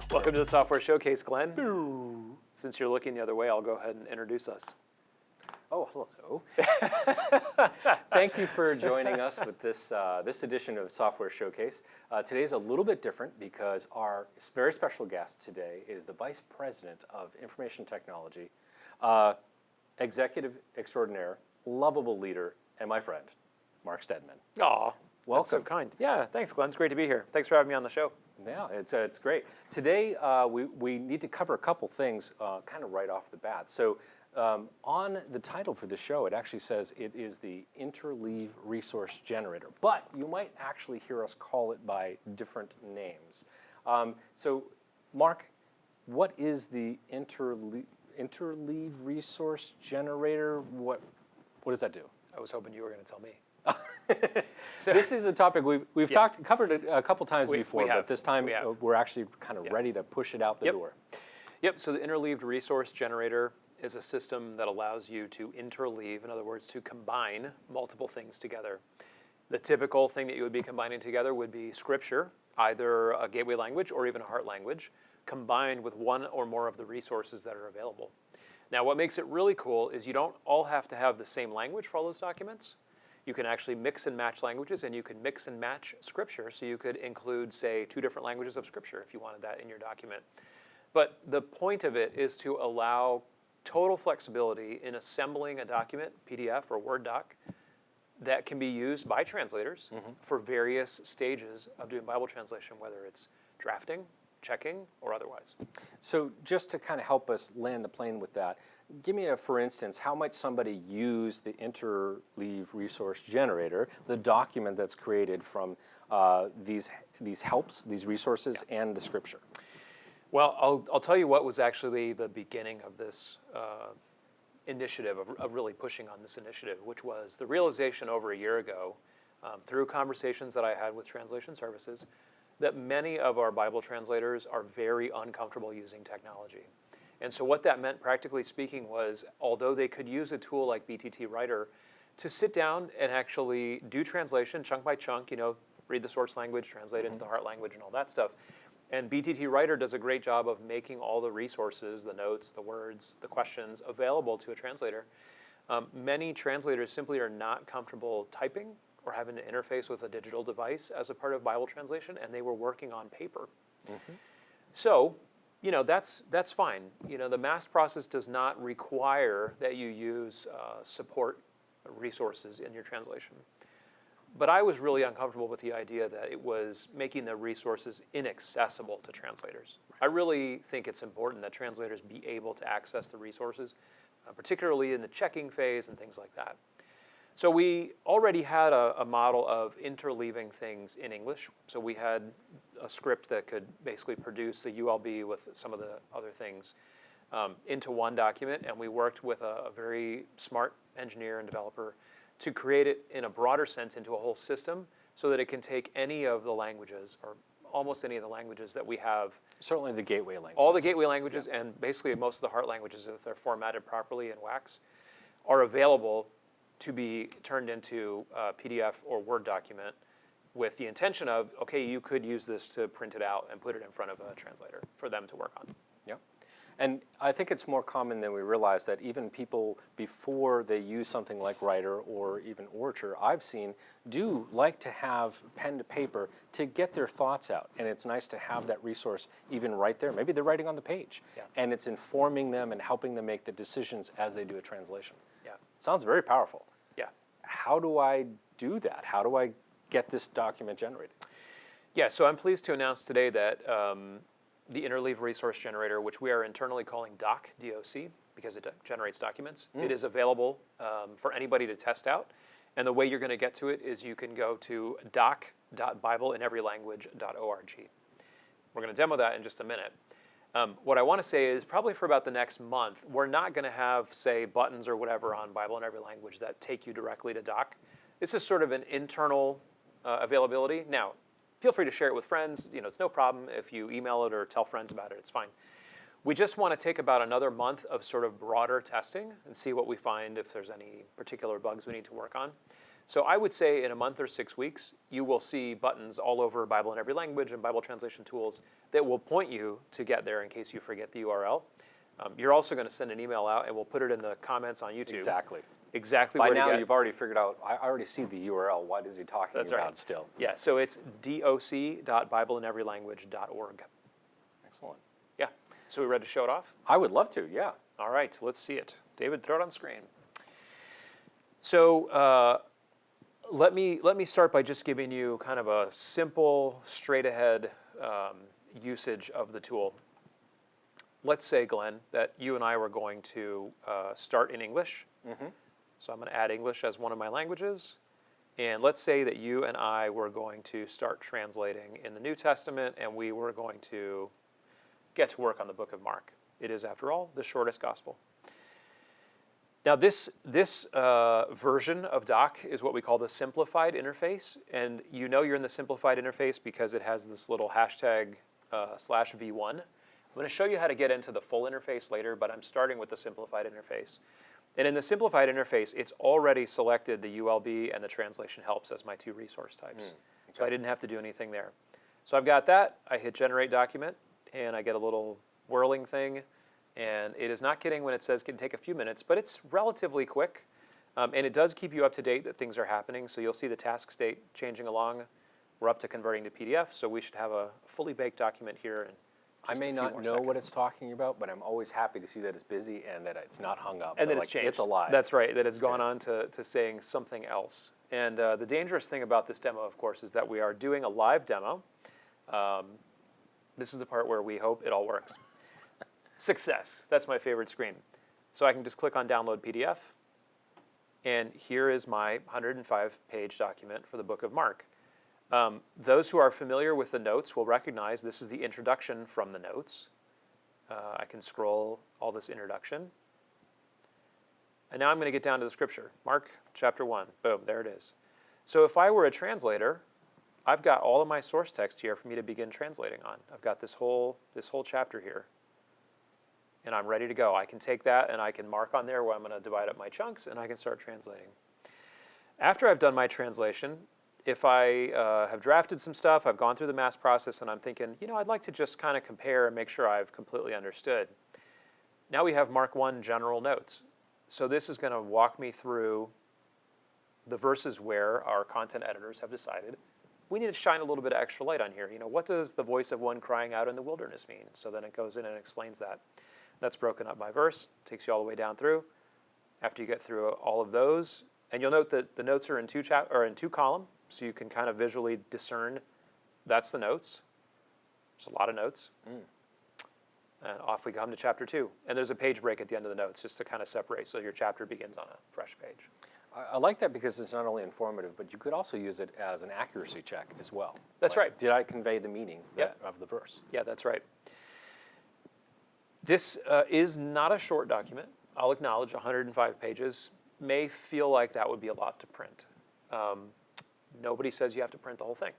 Welcome to the Software Showcase, Glenn. Since you're looking the other way, I'll go ahead and introduce us. Oh, hello. Thank you for joining us with this, this edition of Software Showcase. Today's a little bit different because our very special guest today is the Vice President of Information Technology, Executive Extraordinaire, lovable leader, and my friend, Mark Steadman. Aw, welcome. That's so kind. Yeah, thanks, Glenn. It's great to be here. Thanks for having me on the show. Yeah, it's great. Today, we need to cover a couple things kind of right off the bat. So on the title for the show, it actually says it is the Interleaved Resource Generator, but you might actually hear us call it by different names. So Mark, what is the Interleaved Resource Generator? What does that do? I was hoping you were going to tell me. So this is a topic we've covered it a couple times before, but this time we're actually kind of ready to push it out the door. Yep, so the Interleaved Resource Generator is a system that allows you to interleave, in other words, to combine multiple things together. The typical thing that you would be combining together would be scripture, either a gateway language or even a heart language, combined with one or more of the resources that are available. Now, what makes it really cool is you don't all have to have the same language for all those documents. You can actually mix and match languages, and you can mix and match scripture. So you could include, say, 2 different languages of scripture if you wanted that in your document. But the point of it is to allow total flexibility in assembling a document, PDF or Word doc, that can be used by translators for various stages of doing Bible translation, whether it's drafting, checking, or otherwise. So just to kind of help us land the plane with that, give me for instance, how might somebody use the Interleaved Resource Generator, the document that's created from these helps, these resources, and the scripture? Well, I'll tell you what was actually the beginning of this initiative, of really pushing on this initiative, which was the realization over a year ago, through conversations that I had with translation services, that many of our Bible translators are very uncomfortable using technology. And so what that meant, practically speaking, was although they could use a tool like BTT Writer to sit down and actually do translation chunk by chunk, read the source language, translate it into the heart language and all that stuff. And BTT Writer does a great job of making all the resources, the notes, the words, the questions available to a translator. Many translators simply are not comfortable typing or having to interface with a digital device as a part of Bible translation, and they were working on paper. So, that's fine. The mass process does not require that you use support resources in your translation. But I was really uncomfortable with the idea that it was making the resources inaccessible to translators. I really think it's important that translators be able to access the resources, particularly in the checking phase and things like that. So we already had a model of interleaving things in English. So we had a script that could basically produce the ULB with some of the other things into one document, and we worked with a very smart engineer and developer to create it in a broader sense into a whole system so that it can take any of the languages, or almost any of the languages that we have. Certainly the gateway languages. All the gateway languages, and basically most of the heart languages, if they're formatted properly in WAX, are available to be turned into a PDF or Word document with the intention of, okay, you could use this to print it out and put it in front of a translator for them to work on. Yep. And I think it's more common than we realize that even people, before they use something like Writer or even Orature, I've seen, do like to have pen to paper to get their thoughts out. And it's nice to have that resource even right there. Maybe they're writing on the page. And it's informing them and helping them make the decisions as they do a translation. Sounds very powerful. How do I do that? How do I get this document generated? So I'm pleased to announce today that the Interleaved Resource Generator, which we are internally calling DOC, D-O-C, because it generates documents, it is available for anybody to test out. And the way you're going to get to it is you can go to doc.bibleineverylanguage.org. We're going to demo that in just a minute. What I want to say is probably for about the next month, we're not going to have, say, buttons or whatever on Bible in Every Language that take you directly to Doc. This is sort of an internal availability. Now, feel free to share it with friends. It's no problem if you email it or tell friends about it. It's fine. We just want to take about another month of sort of broader testing and see what we find, if there's any particular bugs we need to work on. So I would say in a month or 6 weeks, you will see buttons all over Bible in every language and Bible translation tools that will point you to get there in case you forget the URL. You're also going to send an email out, and we'll put it in the comments on YouTube. Exactly. Exactly By where to now, get. you've already figured out, I already see the URL. What is he talking That's about right. still? Yeah, so it's doc.bibleineverylanguage.org. Excellent. Yeah, so we ready to show it off? I would love to, yeah. All right, let's see it. David, throw it on screen. So let me start by just giving you kind of a simple, straight-ahead usage of the tool. Let's say, Glenn, that you and I were going to start in English. So I'm going to add English as one of my languages. And let's say that you and I were going to start translating in the New Testament, and we were going to get to work on the book of Mark. It is, after all, the shortest gospel. Now, this version of Doc is what we call the simplified interface. And you know you're in the simplified interface because it has this little hashtag /V1. I'm going to show you how to get into the full interface later, but I'm starting with the simplified interface. And in the simplified interface, it's already selected the ULB and the translation helps as my two resource types. Okay. So I didn't have to do anything there. So I've got that. I hit generate document, and I get a little whirling thing. And it is not kidding when it says it can take a few minutes, but it's relatively quick. And it does keep you up to date that things are happening. So you'll see the task state changing along. We're up to converting to PDF, so we should have a fully baked document here in I just may a few not more know seconds. what it's talking about, but I'm always happy to see that it's busy and that it's not hung up. And that like, it's changed. It's alive. That's right, that it's gone on to saying something else. And the dangerous thing about this demo, of course, is that we are doing a live demo. This is the part where we hope it all works. Success, that's my favorite screen. So I can just click on download PDF, and here is my 105-page document for the book of Mark. Those who are familiar with the notes will recognize this is the introduction from the notes. I can scroll all this introduction. And now I'm going to get down to the scripture. Mark chapter 1. Boom, there it is. So if I were a translator, I've got all of my source text here for me to begin translating on. I've got this whole chapter here. And I'm ready to go. I can take that and I can mark on there where I'm going to divide up my chunks, and I can start translating. After I've done my translation, if I have drafted some stuff, I've gone through the mass process, and I'm thinking, I'd like to just kind of compare and make sure I've completely understood. Now we have Mark 1 general notes. So this is going to walk me through the verses where our content editors have decided we need to shine a little bit of extra light on here. What does the voice of one crying out in the wilderness mean? So then it goes in and explains that. That's broken up by verse, takes you all the way down through. After you get through all of those, and you'll note that the notes are in two columns, so you can kind of visually discern that's the notes. There's a lot of notes. And off we come to chapter 2. And there's a page break at the end of the notes just to kind of separate, so your chapter begins on a fresh page. I like that because it's not only informative, but you could also use it as an accuracy check as well. That's right. Did I convey the meaning of the verse? Yeah, that's right. This is not a short document. I'll acknowledge 105 pages may feel like that would be a lot to print. Nobody says you have to print the whole thing.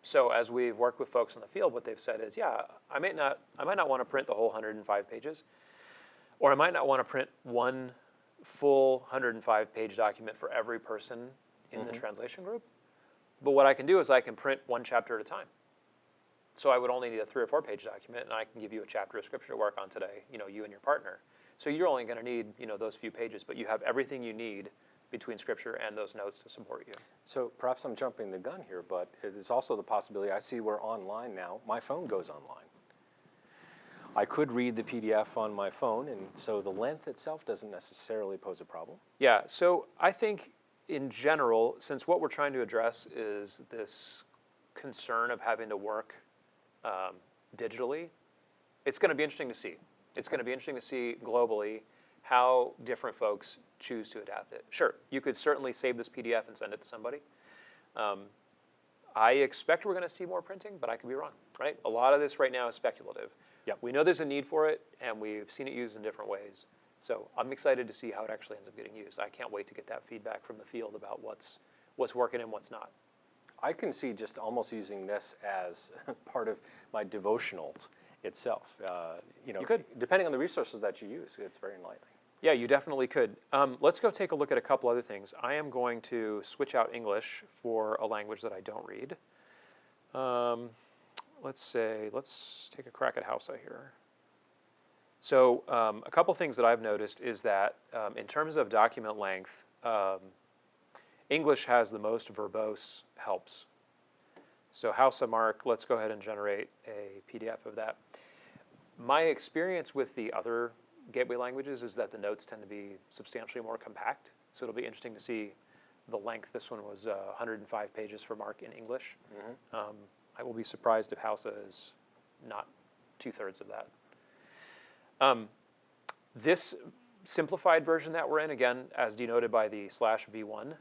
So as we've worked with folks in the field, what they've said is, yeah, I might not want to print the whole 105 pages, or I might not want to print one full 105-page document for every person in the translation group. But what I can do is I can print one chapter at a time. So I would only need a 3 or 4-page document, and I can give you a chapter of scripture to work on today, you and your partner. So you're only going to need, those few pages, but you have everything you need between scripture and those notes to support you. So perhaps I'm jumping the gun here, but it is also the possibility, I see we're online now, my phone goes online. I could read the PDF on my phone, and so the length itself doesn't necessarily pose a problem. Yeah, so I think in general, since what we're trying to address is this concern of having to work digitally, it's going to be interesting to see. It's going to be interesting to see globally how different folks choose to adapt it. Sure, you could certainly save this PDF and send it to somebody. I expect we're going to see more printing, but I could be wrong, right? A lot of this right now is speculative. Yep. We know there's a need for it, and we've seen it used in different ways. So I'm excited to see how it actually ends up getting used. I can't wait to get that feedback from the field about what's working and what's not. I can see just almost using this as part of my devotionals itself. You could. Depending on the resources that you use, it's very enlightening. Yeah, you definitely could. Let's go take a look at a couple other things. I am going to switch out English for a language that I don't read. Let's take a crack at Hausa here. So a couple things that I've noticed is that in terms of document length, English has the most verbose helps. So Hausa Mark, let's go ahead and generate a PDF of that. My experience with the other gateway languages is that the notes tend to be substantially more compact. So it'll be interesting to see the length. This one was 105 pages for Mark in English. I will be surprised if Hausa is not 2/3 of that. This simplified version that we're in, again, as denoted by the /v1,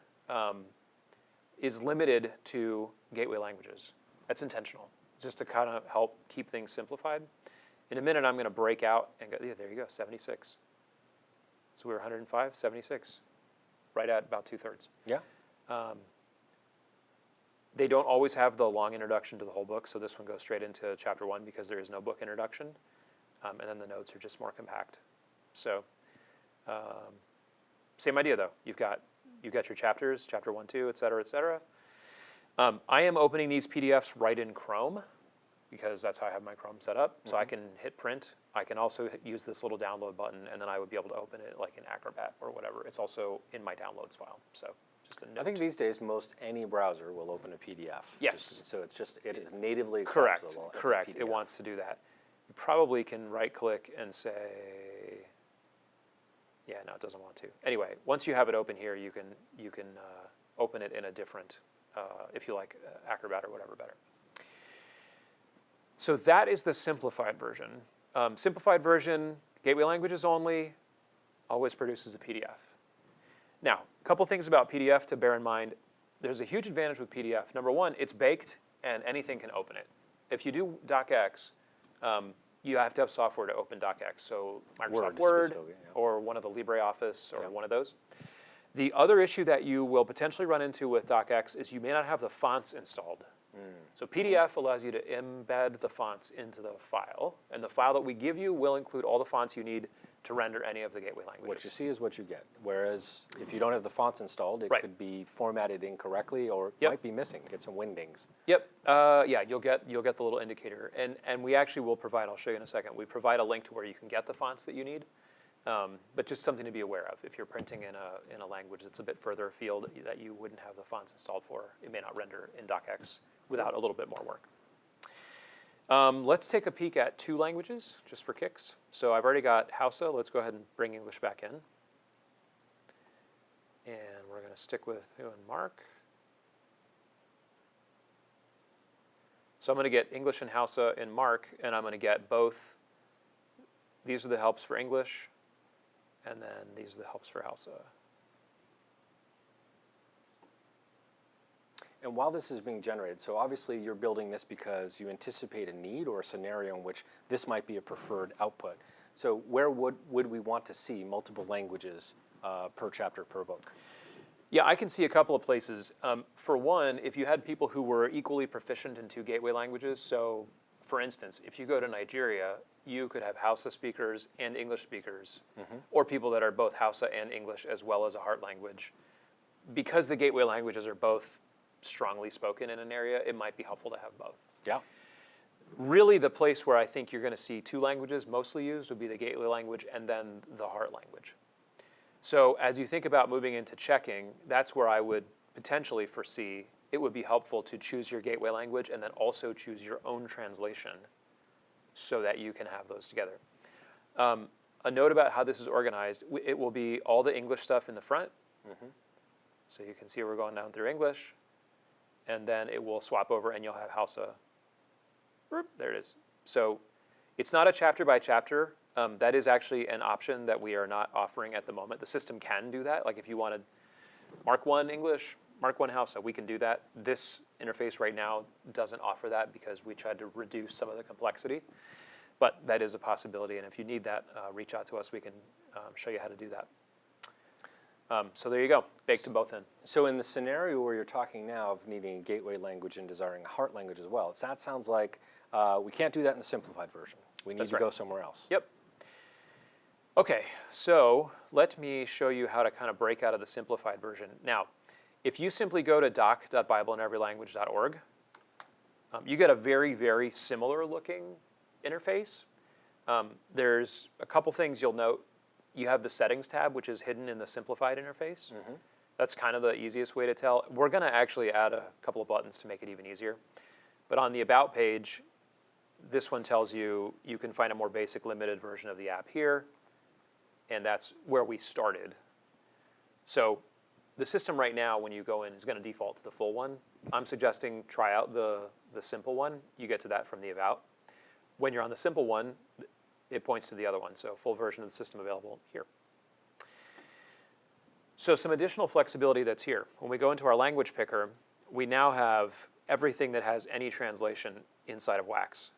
is limited to gateway languages. That's intentional, just to kind of help keep things simplified. In a minute, I'm going to break out and go, yeah, there you go, 76. So we were 105, 76, right at about 2/3. Yeah. They don't always have the long introduction to the whole book, so this one goes straight into chapter 1 because there is no book introduction. And then the notes are just more compact. So same idea though. You've got your chapters, chapter 1, 2, et cetera, et cetera. I am opening these PDFs right in Chrome because that's how I have my Chrome set up. So I can hit print. I can also use this little download button, and then I would be able to open it like in Acrobat or whatever. It's also in my downloads file. So just a note. I think these days most any browser will open a PDF. Yes. So it is natively Correct. accessible. As Correct. a PDF. It wants to do that. You probably can right-click and say, yeah, no, it doesn't want to. Anyway, once you have it open here, you can open it in a different, if you like Acrobat or whatever better. So that is the simplified version. Simplified version, gateway languages only, always produces a PDF. Now, a couple things about PDF to bear in mind. There's a huge advantage with PDF. Number one, it's baked and anything can open it. If you do DocX, you have to have software to open DocX. So Microsoft Word yeah. or one of the LibreOffice or one of those. The other issue that you will potentially run into with DocX is you may not have the fonts installed. So PDF allows you to embed the fonts into the file, and the file that we give you will include all the fonts you need to render any of the gateway languages. What you see is what you get. Whereas if you don't have the fonts installed, it could be formatted incorrectly or might be missing, get some windings. Yep. Yeah, you'll get the little indicator, and we actually will provide. I'll show you in a second. We provide a link to where you can get the fonts that you need, but just something to be aware of. If you're printing in a language that's a bit further afield that you wouldn't have the fonts installed for, it may not render in DocX without a little bit more work. Let's take a peek at 2 languages, just for kicks. So I've already got Hausa. Let's go ahead and bring English back in. And we're going to stick with who and Mark. So I'm going to get English and Hausa in Mark, and I'm going to get both. These are the helps for English, and then these are the helps for Hausa. And while this is being generated, so obviously you're building this because you anticipate a need or a scenario in which this might be a preferred output. So where would we want to see multiple languages per chapter, per book? Yeah, I can see a couple of places. For one, if you had people who were equally proficient in 2 gateway languages, so for instance, if you go to Nigeria, you could have Hausa speakers and English speakers, or people that are both Hausa and English as well as a heart language. Because the gateway languages are both strongly spoken in an area, it might be helpful to have both. Yeah. Really, the place where I think you're going to see 2 languages mostly used would be the gateway language and then the heart language. So as you think about moving into checking, that's where I would potentially foresee it would be helpful to choose your gateway language and then also choose your own translation so that you can have those together. A note about how this is organized, it will be all the English stuff in the front. So you can see we're going down through English. And then it will swap over and you'll have Hausa. There it is. So it's not a chapter by chapter. That is actually an option that we are not offering at the moment. The system can do that. Like if you wanted Mark 1 English, Mark 1 Hausa, we can do that. This interface right now doesn't offer that because we tried to reduce some of the complexity. But that is a possibility. And if you need that, reach out to us. We can show you how to do that. So there you go, baked them both in. So in the scenario where you're talking now of needing a gateway language and desiring a heart language as well, that sounds like we can't do that in the simplified version. We need to go somewhere else. Yep. Okay, so let me show you how to kind of break out of the simplified version. Now, if you simply go to doc.bibleineverylanguage.org, you get a very, very similar looking interface. There's a couple things you'll note. You have the settings tab, which is hidden in the simplified interface. That's kind of the easiest way to tell. We're going to actually add a couple of buttons to make it even easier. But on the About page, this one tells you you can find a more basic limited version of the app here. And that's where we started. So the system right now, when you go in, is going to default to the full one. I'm suggesting try out the simple one. You get to that from the About. When you're on the simple one, it points to the other one. So full version of the system available here. So some additional flexibility that's here. When we go into our language picker, we now have everything that has any translation inside of Wax.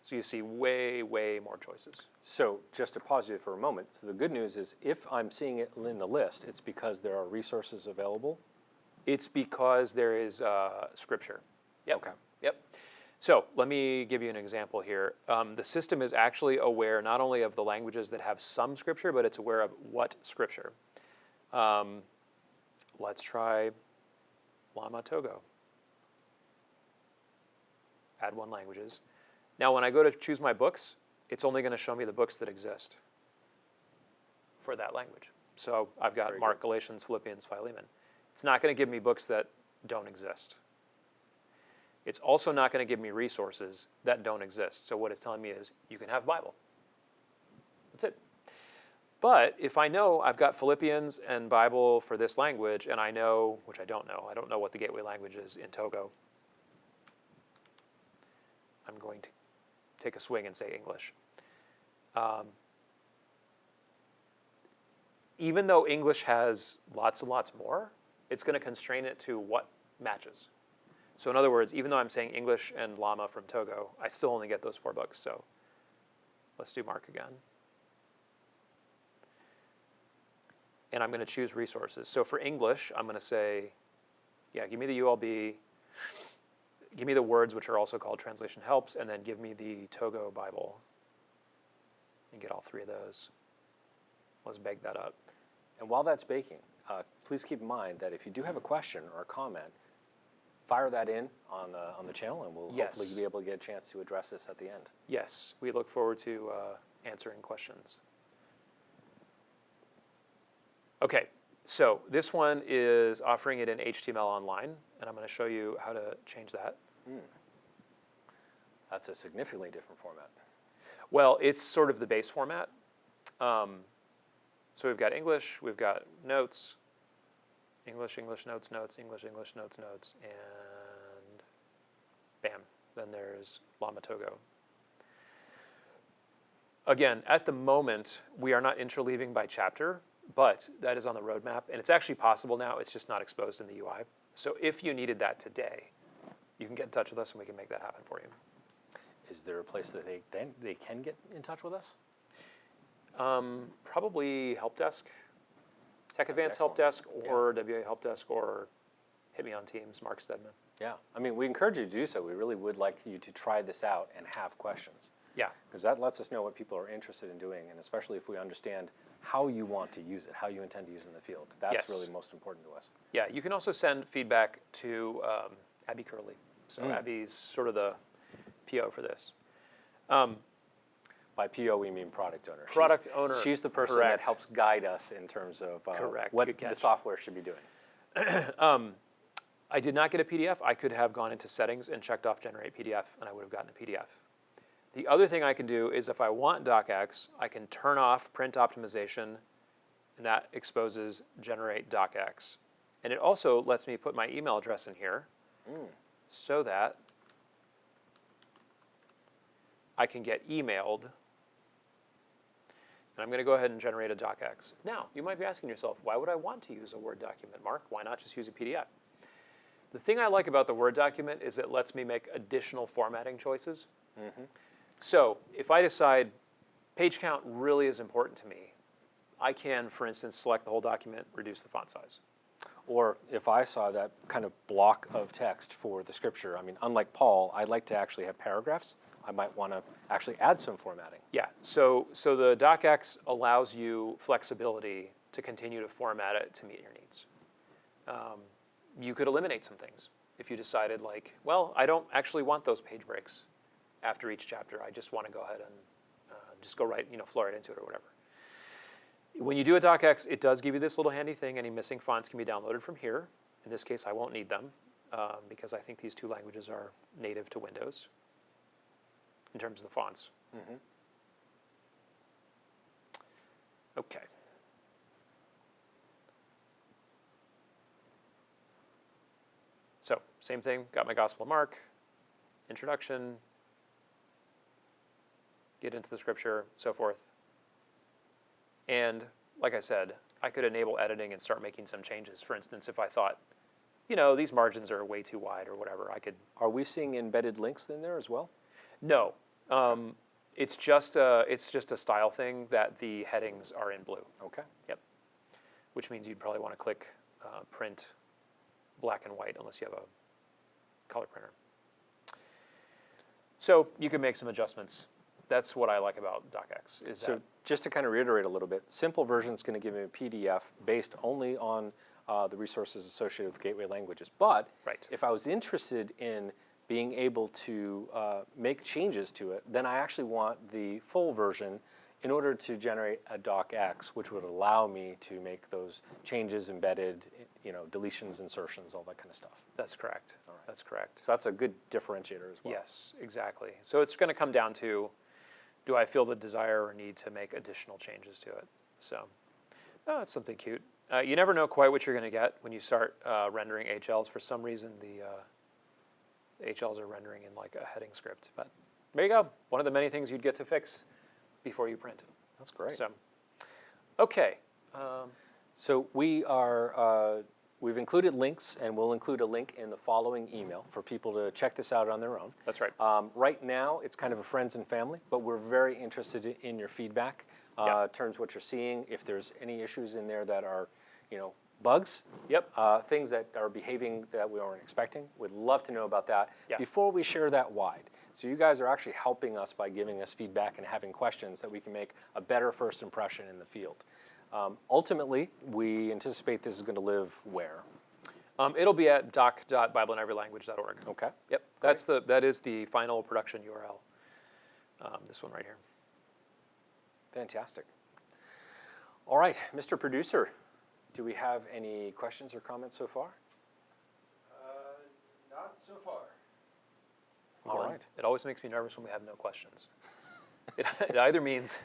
So you see way, way more choices. So just to pause you for a moment, so the good news is if I'm seeing it in the list, it's because there are resources available? It's because there is scripture. Yep. Okay. Yep. So let me give you an example here. The system is actually aware not only of the languages that have some scripture, but it's aware of what scripture. Let's try Lama Togo. Add one languages. Now when I go to choose my books, it's only going to show me the books that exist for that language. So I've got Mark, Galatians, Philippians, Philemon. It's not going to give me books that don't exist. It's also not going to give me resources that don't exist. So what it's telling me is you can have Bible. That's it. But if I know I've got Philippians and Bible for this language, and I know, which I don't know what the gateway language is in Togo, I'm going to take a swing and say English. Even though English has lots and lots more, it's going to constrain it to what matches. So in other words, even though I'm saying English and Lama from Togo, I still only get those 4 books. So let's do Mark again. And I'm going to choose resources. So for English, I'm going to say, yeah, give me the ULB, give me the words, which are also called translation helps, and then give me the Togo Bible. And get all 3 of those. Let's bake that up. And while that's baking, please keep in mind that if you do have a question or a comment, fire that in on the channel, and we'll hopefully be able to get a chance to address this at the end. Yes, we look forward to answering questions. Okay, so this one is offering it in HTML online, and I'm going to show you how to change that. That's a significantly different format. Well, it's sort of the base format. So we've got English, we've got notes, English, English, notes, notes, English, English, notes, notes, and bam, then there's Lama Togo. Again, at the moment, we are not interleaving by chapter, but that is on the roadmap, and it's actually possible now, it's just not exposed in the UI. So if you needed that today, you can get in touch with us and we can make that happen for you. Is there a place that they can get in touch with us? Probably Help Desk, Tech Advance Help Desk, or WA Help Desk, or hit me on Teams, Mark Stedman. Yeah, I mean, we encourage you to do so. We really would like you to try this out and have questions. Yeah. Because that lets us know what people are interested in doing, and especially if we understand how you want to use it, how you intend to use it in the field. That's really most important to us. Yeah, you can also send feedback to Abby Curley. So Abby's sort of the PO for this. By PO, we mean product owner. Product owner. She's the person that helps guide us in terms of what the software should be doing. I did not get a PDF. I could have gone into settings and checked off generate PDF, and I would have gotten a PDF. The other thing I can do is if I want docx, I can turn off print optimization, and that exposes generate docx. And it also lets me put my email address in here so that I can get emailed. And I'm going to go ahead and generate a docx. Now, you might be asking yourself, why would I want to use a Word document, Mark? Why not just use a PDF? The thing I like about the Word document is it lets me make additional formatting choices. So if I decide page count really is important to me, I can, for instance, select the whole document, reduce the font size. Or if I saw that kind of block of text for the scripture, I mean, unlike Paul, I like to actually have paragraphs I might want to actually add some formatting. Yeah, so the docx allows you flexibility to continue to format it to meet your needs. You could eliminate some things if you decided like, well, I don't actually want those page breaks after each chapter. I just want to go ahead and just go right, flow right into it or whatever. When you do a docx, it does give you this little handy thing. Any missing fonts can be downloaded from here. In this case, I won't need them because I think these two languages are native to Windows in terms of the fonts. Mm-hmm. Okay. So, same thing, got my gospel mark, introduction, get into the scripture, so forth. And like I said, I could enable editing and start making some changes. For instance, if I thought, these margins are way too wide or whatever, I could. Are we seeing embedded links in there as well? No, it's just a style thing that the headings are in blue. Okay. Yep. Which means you'd probably want to click print black and white unless you have a color printer. So you can make some adjustments. That's what I like about docx. So just to kind of reiterate a little bit, simple version is going to give me a PDF based only on the resources associated with gateway languages. But right. If I was interested in being able to make changes to it, then I actually want the full version in order to generate a docx, which would allow me to make those changes, embedded, deletions, insertions, all that kind of stuff. That's correct. All right. That's correct. So that's a good differentiator as well. Yes, exactly. So it's going to come down to, do I feel the desire or need to make additional changes to it? So, that's something cute. You never know quite what you're going to get when you start rendering HLs. For some reason, the HLs are rendering in like a heading script. But there you go. One of the many things you'd get to fix before you print. That's great. So, okay. So we've included links, and we'll include a link in the following email for people to check this out on their own. That's right. Right now, it's kind of a friends and family, but we're very interested in your feedback in terms of what you're seeing. If there's any issues in there that are, bugs, things that are behaving that we weren't expecting, we'd love to know about that before we share that wide. So you guys are actually helping us by giving us feedback and having questions that we can make a better first impression in the field. Ultimately, we anticipate this is going to live where? It'll be at doc.bibleineverylanguage.org. Okay. Yep. That is the final production URL. This one right here. Fantastic. All right, Mr. Producer, do we have any questions or comments so far? Not so far. All right. It always makes me nervous when we have no questions. It either means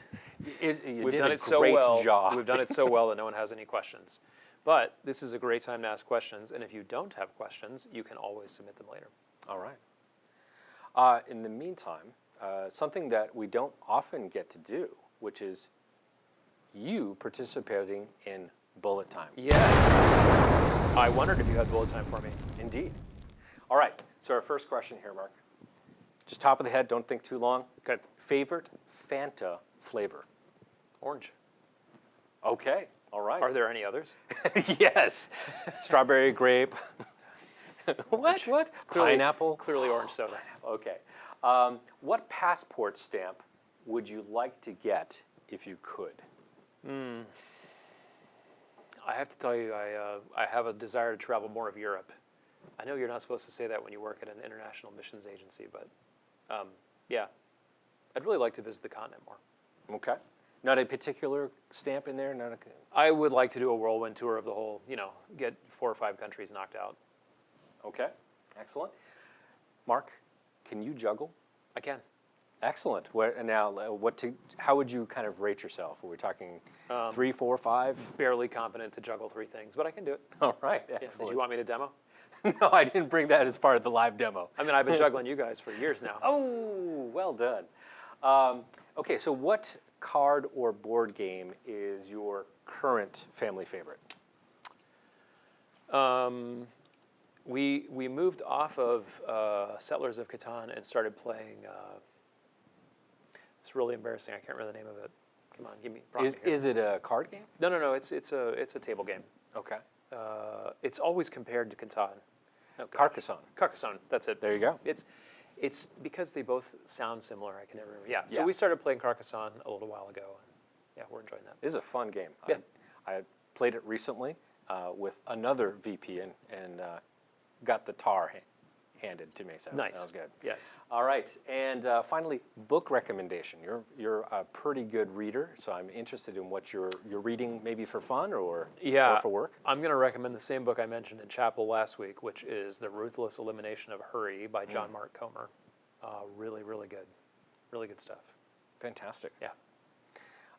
we've done it so well. Job. We've done it so well that no one has any questions. But this is a great time to ask questions, and if you don't have questions, you can always submit them later. All right. In the meantime, something that we don't often get to do, which is you participating in bullet time. Yes. I wondered if you had bullet time for me. Indeed. All right. So our first question here, Mark. Just top of the head, don't think too long. Good. Favorite Fanta flavor? Orange. Okay. All right. Are there any others? Yes. Strawberry, grape. What? Pineapple? Clearly orange soda. Okay. What passport stamp would you like to get if you could? I have to tell you, I have a desire to travel more of Europe. I know you're not supposed to say that when you work at an international missions agency, but yeah, I'd really like to visit the continent more. Okay. Not a particular stamp in there? I would like to do a whirlwind tour of the whole, get 4 or 5 countries knocked out. Okay. Excellent. Mark, can you juggle? I can. Excellent. How would you kind of rate yourself? Are we talking 3, 4, 5? Barely competent to juggle 3 things, but I can do it. All right. Yeah. Excellent. Did you want me to demo? No, I didn't bring that as part of the live demo. I mean, I've been juggling you guys for years now. Oh, well done. Okay, so what card or board game is your current family favorite? We moved off of Settlers of Catan and started playing. It's really embarrassing. I can't remember the name of it. Come on, give me. Is it a card game? No. It's a table game. Okay. It's always compared to Catan. Oh, Carcassonne. Carcassonne. That's it. There you go. It's because they both sound similar. I can never remember. Yeah. So Yeah. we started playing Carcassonne a little while ago, and yeah, we're enjoying that. It is a fun game. Yeah. I played it recently with another VP and got the tar handed to me. So Nice. that was good. Yes. All right, and finally, book recommendation. You're a pretty good reader, so I'm interested in what you're reading, maybe for fun or for work. I'm going to recommend the same book I mentioned in chapel last week, which is The Ruthless Elimination of Hurry by John Mark Comer. Really, really good. Really good stuff. Fantastic. Yeah.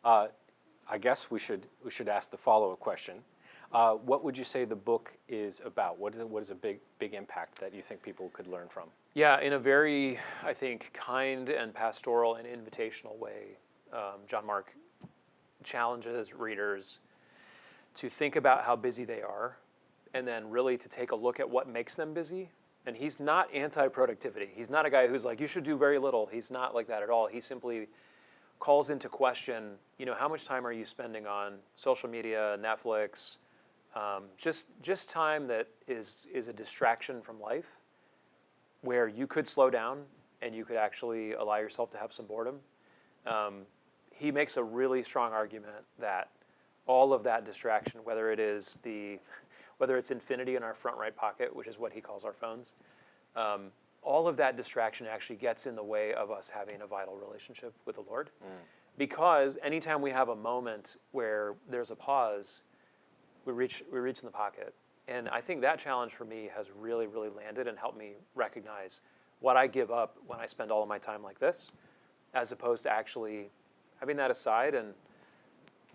I guess we should ask the follow-up question. What would you say the book is about? What is a big impact that you think people could learn from? Yeah, in a very, I think, kind and pastoral and invitational way, John Mark challenges readers to think about how busy they are, and then really to take a look at what makes them busy. And he's not anti-productivity. He's not a guy who's like, you should do very little. He's not like that at all. He simply calls into question, how much time are you spending on social media, Netflix, just time that is a distraction from life, where you could slow down and you could actually allow yourself to have some boredom. He makes a really strong argument that all of that distraction, whether it's infinity in our front right pocket, which is what he calls our phones, all of that distraction actually gets in the way of us having a vital relationship with the Lord. Because anytime we have a moment where there's a pause, we reach in the pocket. And I think that challenge for me has really, really landed and helped me recognize what I give up when I spend all of my time like this, as opposed to actually having that aside and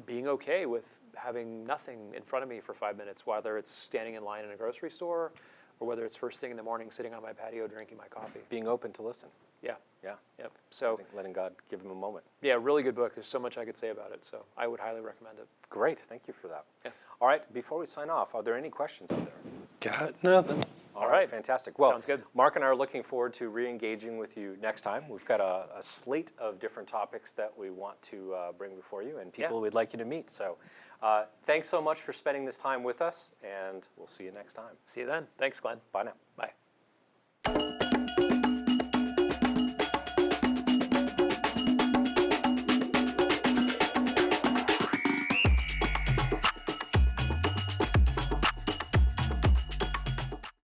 being okay with having nothing in front of me for 5 minutes, whether it's standing in line in a grocery store or whether it's first thing in the morning sitting on my patio drinking my coffee. Being open to listen. Yeah. Yeah. Yep. So letting God give him a moment. yeah, really good book. There's so much I could say about it, so I would highly recommend it. Great. Thank you for that. Yeah. All right. Before we sign off, are there any questions out there? Got nothing. All right. Fantastic. Well, Sounds good. Mark and I are looking forward to re-engaging with you next time. We've got a slate of different topics that we want to bring before you and people we'd like you to meet. So thanks so much for spending this time with us, and we'll see you next time. See you then. Thanks, Glenn. Bye now. Bye.